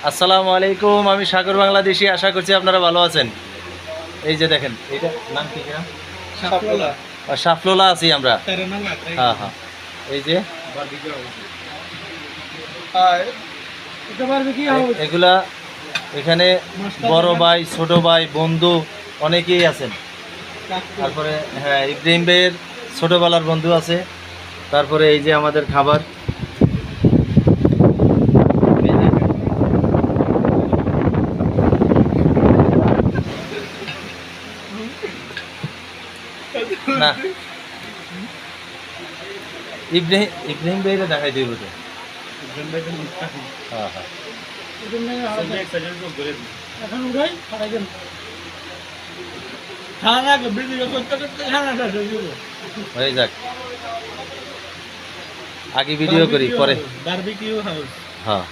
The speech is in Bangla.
আসসালামু আলাইকুম, আমি সাগর বাংলাদেশি। আশা করছি আপনারা ভালো আছেন। এই যে দেখেন, এটা নাম কি? সাফলোলা আছি আমরা। হ্যাঁ হ্যাঁ, এই যে এগুলা এখানে বড় ভাই, ছোট ভাই, বন্ধু অনেকেই আছেন। তারপরে হ্যাঁ, ইব্রাহিম ভাইয়ের ছোটবেলার বন্ধু আছে। তারপরে এই যে আমাদের খাবার, না ইব্রাহিম ভাইরা দেখাই দিব তো। হ্যাঁ হ্যাঁ, হয়ে যাক, আগে ভিডিও করি পরে। হ্যাঁ।